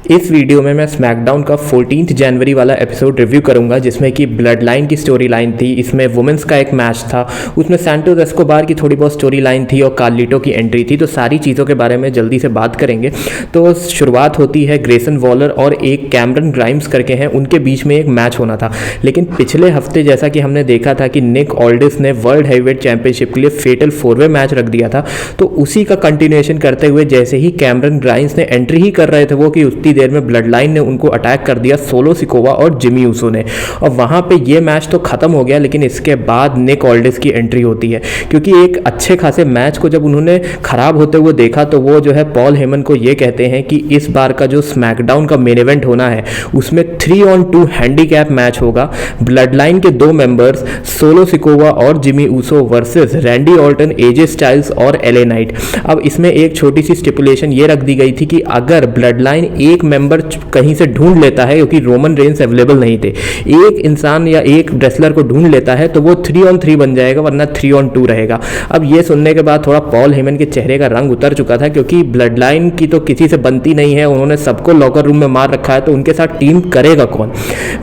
इस वीडियो में मैं स्मैकडाउन का 14 जनवरी वाला एपिसोड रिव्यू करूंगा जिसमें कि ब्लड लाइन की स्टोरी लाइन थी। इसमें वुमेंस का एक मैच था, उसमें सैंटोस एस्कोबार की थोड़ी बहुत स्टोरी लाइन थी और कार्लिटो की एंट्री थी। तो सारी चीज़ों के बारे में जल्दी से बात करेंगे। तो शुरुआत होती है ग्रेसन वॉलर और एक कैमरन ग्राइम्स करके हैं, उनके बीच में एक मैच होना था। लेकिन पिछले हफ्ते जैसा कि हमने देखा था कि निक ऑल्डिस ने वर्ल्ड हैवीवेट चैंपियनशिप के लिए फेटल 4वे मैच रख दिया था, तो उसी का कंटिन्यूएशन करते हुए जैसे ही कैमरन ग्राइम्स ने एंट्री ही कर रहे थे वो कि उतनी देर में ब्लड लाइन ने उनको अटैक कर दिया, सोलो सिकोवा और जिमी ऊसो ने। और वहाँ पे ये मैच तो खत्म हो गया, लेकिन इसके बाद निक ऑल्डिस की एंट्री होती है क्योंकि एक अच्छे खासे मैच को जब उन्होंने खराब होते हुए देखा तो वो जो है पॉल हेमन को ये कहते हैं कि इस बार का जो स्मैकडाउन का मेन इवेंट होना है उसमें 3-on-2 हैंडीकैप मैच होगा। ब्लड लाइन के 2 मेंबर्स सोलो सिकोवा और Jimmy Uso versus Randy Orton, AJ Styles और एले नाइट। अब इसमें एक छोटी सी स्टिपुलेशन ये रख दी गई थी कि अगर ब्लड लाइन एक मेंबर कहीं से ढूंढ लेता है, क्योंकि रोमन रेंस अवेलेबल नहीं थे, एक इंसान या एक रेसलर को ढूंढ लेता है तो वो 3-on-3 बन जाएगा, वरना 3-on-2 रहेगा। अब ये सुनने के बाद थोड़ा पॉल हेमन के चेहरे का रंग उतर चुका था क्योंकि ब्लड लाइन की तो किसी से बनती नहीं है, उन्होंने सबको लॉकर रूम में मार रखा है, तो उनके साथ टीम करेगा कौन।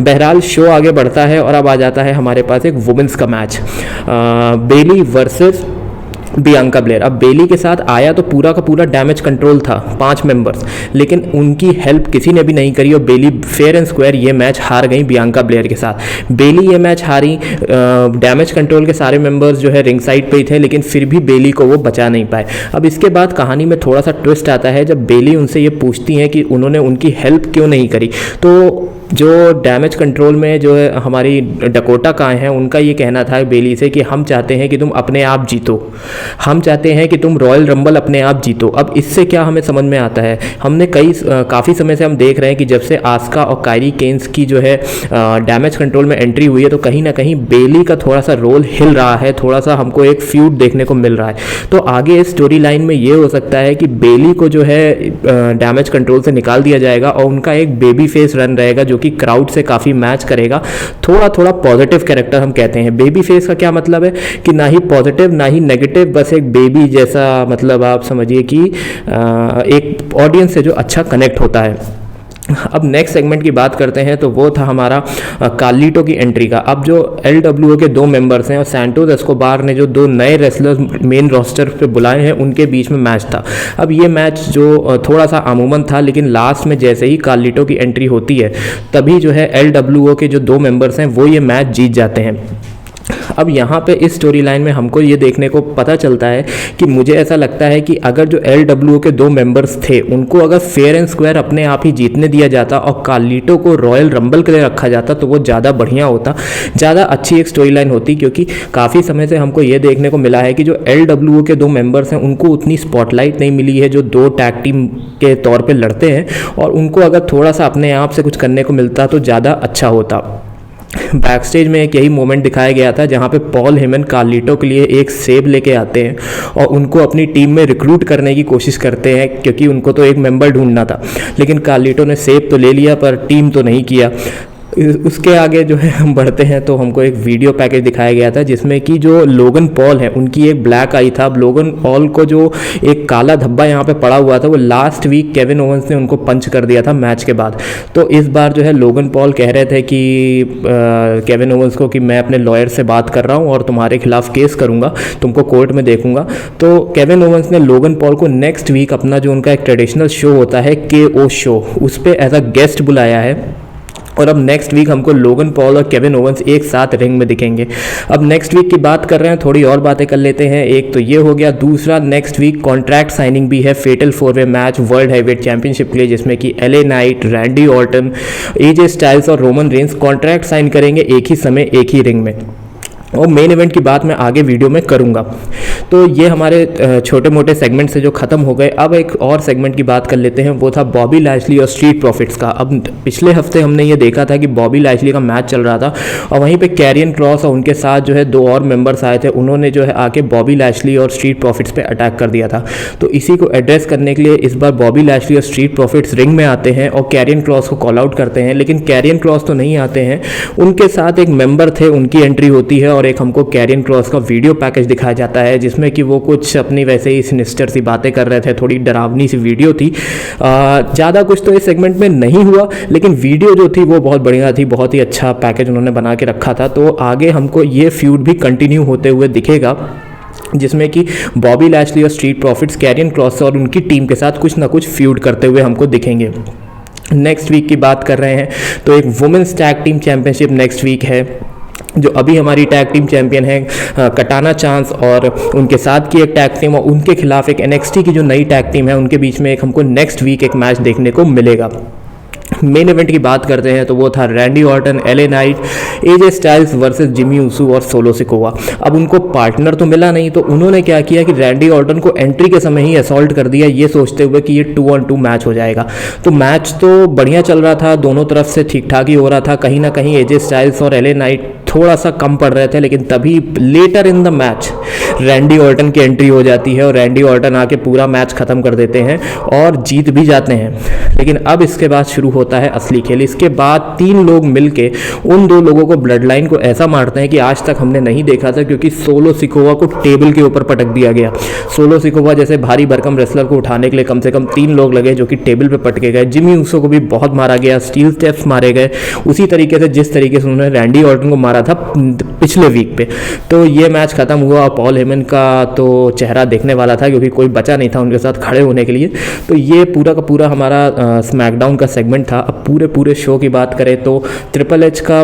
बहरहाल शो आगे बढ़ता है और अब आ जाता है हमारे पास एक वुमेन्स का मैच, बेली वर्सेस बियांका ब्लेयर। अब बेली के साथ आया तो पूरा का पूरा डैमेज कंट्रोल था, 5 मेंबर्स, लेकिन उनकी हेल्प किसी ने भी नहीं करी और बेली फेयर एंड स्क्वायर ये मैच हार गई बियांका ब्लेयर के साथ। बेली ये मैच हारी, डैमेज कंट्रोल के सारे मेंबर्स जो है रिंग साइड पे ही थे, लेकिन फिर भी बेली को वो बचा नहीं पाए। अब इसके बाद कहानी में थोड़ा सा ट्विस्ट आता है जब बेली उनसे ये पूछती हैं कि उन्होंने उनकी हेल्प क्यों नहीं करी। तो जो डैमेज कंट्रोल में जो है हमारी डकोटा काएं हैं, उनका ये कहना था बेली से कि हम चाहते हैं कि तुम अपने आप जीतो, हम चाहते हैं कि तुम रॉयल रंबल अपने आप जीतो। अब इससे क्या हमें समझ में आता है, हमने काफ़ी समय से हम देख रहे हैं कि जब से आस्का और कायरी केन्स की जो है डैमेज कंट्रोल में एंट्री हुई है तो कहीं ना कहीं बेली का थोड़ा सा रोल हिल रहा है, थोड़ा सा हमको एक फ्यूड देखने को मिल रहा है। तो आगे इस स्टोरी लाइन में ये हो सकता है कि बेली को जो है डैमेज कंट्रोल से निकाल दिया जाएगा और उनका एक बेबी फेस रन रहेगा जो कि क्राउड से काफ़ी मैच करेगा। थोड़ा थोड़ा पॉजिटिव कैरेक्टर हम कहते हैं। बेबी फेस का क्या मतलब है कि ना ही पॉजिटिव ना ही नेगेटिव, बस एक बेबी जैसा, मतलब आप समझिए कि एक ऑडियंस से जो अच्छा कनेक्ट होता है। अब नेक्स्ट सेगमेंट की बात करते हैं तो वो था हमारा कार्लिटो की एंट्री का। अब जो LWO के 2 मेंबर्स हैं और सैंटोस एस्कोबार ने जो 2 नए रेसलर्स मेन रोस्टर पे बुलाए हैं उनके बीच में मैच था। अब ये मैच जो थोड़ा सा अमूमन था, लेकिन लास्ट में जैसे ही कार्लिटो की एंट्री होती है तभी जो है LWO के जो 2 मेंबर्स हैं वो ये मैच जीत जाते हैं। अब यहाँ पे इस स्टोरी लाइन में हमको ये देखने को पता चलता है कि मुझे ऐसा लगता है कि अगर जो LWO के 2 मेंबर्स थे उनको अगर फेयर एंड स्क्वायर अपने आप ही जीतने दिया जाता और कार्लिटो को रॉयल रंबल के लिए रखा जाता तो वो ज़्यादा बढ़िया होता, ज़्यादा अच्छी एक स्टोरी लाइन होती। क्योंकि काफ़ी समय से हमको ये देखने को मिला है कि जो LWO के 2 मेंबर्स हैं उनको उतनी स्पॉटलाइट नहीं मिली है जो 2 टैग टीम के तौर पर लड़ते हैं, और उनको अगर थोड़ा सा अपने आप से कुछ करने को मिलता तो ज़्यादा अच्छा होता। बैक स्टेज में एक यही मोमेंट दिखाया गया था जहां पे पॉल हेमन कार्लिटो के लिए एक सेब लेके आते हैं और उनको अपनी टीम में रिक्रूट करने की कोशिश करते हैं क्योंकि उनको तो एक मेंबर ढूंढना था, लेकिन कार्लिटो ने सेब तो ले लिया पर टीम तो नहीं किया। उसके आगे जो है हम बढ़ते हैं तो हमको एक वीडियो पैकेज दिखाया गया था जिसमें कि जो लोगन पॉल है उनकी एक ब्लैक आई था। अब लोगन पॉल को जो एक काला धब्बा यहाँ पे पड़ा हुआ था वो लास्ट वीक केविन ओवेंस ने उनको पंच कर दिया था मैच के बाद। तो इस बार जो है लोगन पॉल कह रहे थे कि केविन ओवेंस को कि मैं अपने लॉयर से बात कर रहा हूँ और तुम्हारे खिलाफ केस करूँगा, तुमको कोर्ट में देखूंगा। तो केविन ओवेंस ने लोगन पॉल को नेक्स्ट वीक अपना जो उनका एक ट्रेडिशनल शो होता है KO शो, उस पर एज अ गेस्ट बुलाया है। और अब नेक्स्ट वीक हमको लोगन पॉल और केविन ओवेंस एक साथ रिंग में दिखेंगे। अब नेक्स्ट वीक की बात कर रहे हैं, थोड़ी और बातें कर लेते हैं। एक तो ये हो गया, दूसरा नेक्स्ट वीक कॉन्ट्रैक्ट साइनिंग भी है फेटल 4वे मैच वर्ल्ड हैवीवेट चैंपियनशिप के लिए, जिसमें कि LA Knight, Randy Orton, AJ Styles और रोमन रेंस कॉन्ट्रैक्ट साइन करेंगे एक ही समय एक ही रिंग में। और मेन इवेंट की बात मैं आगे वीडियो में करूंगा। तो ये हमारे छोटे मोटे सेगमेंट से जो ख़त्म हो गए, अब एक और सेगमेंट की बात कर लेते हैं, वो था बॉबी लैशली और स्ट्रीट प्रॉफिट्स का। अब पिछले हफ्ते हमने ये देखा था कि बॉबी लैशली का मैच चल रहा था और वहीं पे कैरियन क्रॉस और उनके साथ जो है 2 और मेंबर्स आए थे, उन्होंने जो है आके बॉबी लैशली और स्ट्रीट प्रॉफिट्स पे अटैक कर दिया था। तो इसी को एड्रेस करने के लिए इस बार बॉबी लैशली और स्ट्रीट प्रॉफिट्स रिंग में आते हैं और कैरियन क्रॉस को कॉल आउट करते हैं, लेकिन कैरियन क्रॉस तो नहीं आते हैं, उनके साथ एक मेंबर थे, उनकी एंट्री होती है और और एक हमको कैरियन क्रॉस का वीडियो पैकेज दिखाया जाता है जिसमें कि वो कुछ अपनी वैसे ही सिनिस्टर सी बातें कर रहे थे, थोड़ी डरावनी सी वीडियो थी। ज़्यादा कुछ तो इस सेगमेंट में नहीं हुआ, लेकिन वीडियो जो थी वो बहुत बढ़िया थी, बहुत ही अच्छा पैकेज उन्होंने बना के रखा था। तो आगे हमको ये फ्यूड भी कंटिन्यू होते हुए दिखेगा जिसमें कि बॉबी लैशली और स्ट्रीट प्रॉफिट्स कैरियन क्रॉस और उनकी टीम के साथ कुछ ना कुछ फ्यूड करते हुए हमको दिखेंगे। नेक्स्ट वीक की बात कर रहे हैं तो एक women's tag team championship next week है, जो अभी हमारी टैग टीम चैंपियन है कटाना चांस और उनके साथ की एक टैग टीम और उनके खिलाफ एक NXT की जो नई टैग टीम है उनके बीच में एक हमको नेक्स्ट वीक एक मैच देखने को मिलेगा। मेन इवेंट की बात करते हैं तो वो था Randy Orton, LA night, AJ styles versus Jimmy Uso और सोलो सिकोवा। अब उनको पार्टनर तो मिला नहीं, तो उन्होंने क्या किया कि रैंडी ऑर्टन को एंट्री के समय ही असॉल्ट कर दिया, ये सोचते हुए कि ये 2-on-2 मैच हो जाएगा। तो मैच तो बढ़िया चल रहा था, दोनों तरफ से ठीक ठाक ही हो रहा था। कहीं ना कहीं AJ स्टाइल्स और LA नाइट थोड़ा सा कम पड़ रहे थे, लेकिन तभी later in the match Randy Orton की एंट्री हो जाती है और रैंडी ऑर्टन आके पूरा मैच खत्म कर देते हैं और जीत भी जाते हैं। लेकिन अब इसके बाद शुरू होता है असली खेल। इसके बाद 3 लोग मिलके उन 2 लोगों को ब्लड लाइन को ऐसा मारते हैं कि आज तक हमने नहीं देखा था, क्योंकि सोलो सिकोवा को टेबल के ऊपर पटक दिया गया। सोलो सिकोवा जैसे भारी भरकम रेसलर को उठाने के लिए कम से कम 3 लोग लगे जो कि टेबल पे पटके गए। जिमी ऊसो को भी बहुत मारा गया, स्टील स्टेप्स मारे गए, उसी तरीके से जिस तरीके से उन्होंने रैंडी ऑर्टन को मारा था पिछले वीक पे। तो ये मैच खत्म हुआ। पॉल हेमन का तो चेहरा देखने वाला था क्योंकि कोई बचा नहीं था उनके साथ खड़े होने के लिए। तो ये पूरा का पूरा हमारा स्मैकडाउन का सेगमेंट था। अब पूरे शो की बात करें तो ट्रिपल एच का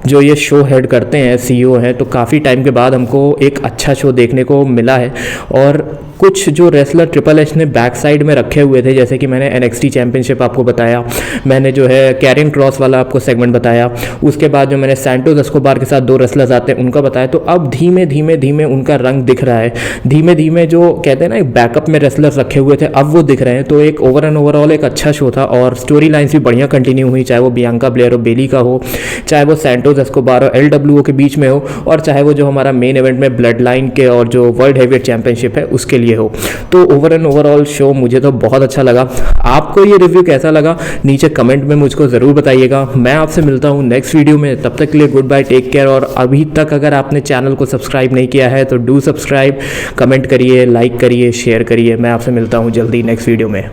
जो ये शो हेड करते हैं, CEO हैं, तो काफ़ी टाइम के बाद हमको एक अच्छा शो देखने को मिला है। और कुछ जो रेसलर ट्रिपल एच ने बैक साइड में रखे हुए थे, जैसे कि मैंने NXT चैंपियनशिप आपको बताया, मैंने जो है कैरियन क्रॉस वाला आपको सेगमेंट बताया, उसके बाद जो मैंने सैंटोस एस्कोबार के साथ 2 रेसलर्स आते हैं उनका बताया। तो अब धीमे धीमे उनका रंग दिख रहा है, धीमे धीमे जो कहते हैं ना एक बैकअप में रेसलर्स रखे हुए थे अब वो दिख रहे हैं। तो एक ओवरऑल एक अच्छा शो था और स्टोरी लाइन्स भी बढ़िया कंटिन्यू हुई, चाहे वो बियांका ब्लेयर और बेली का हो, चाहे वो सैंटोस एस्कोबार और LWO के बीच में हो, और चाहे वो जो हमारा मेन इवेंट में ब्लड लाइन के और जो वर्ल्ड हेवीवेट चैंपियनशिप है उसके लिए हो। तो ओवरऑल शो मुझे तो बहुत अच्छा लगा। आपको ये रिव्यू कैसा लगा नीचे कमेंट में मुझको ज़रूर बताइएगा। मैं आपसे मिलता हूँ नेक्स्ट वीडियो में, तब तक के लिए गुड बाय, टेक केयर। और अभी तक अगर आपने चैनल को सब्सक्राइब नहीं किया है तो डू सब्सक्राइब, कमेंट करिए, लाइक करिए, शेयर करिए। मैं आपसे मिलता हूँ जल्दी नेक्स्ट वीडियो में।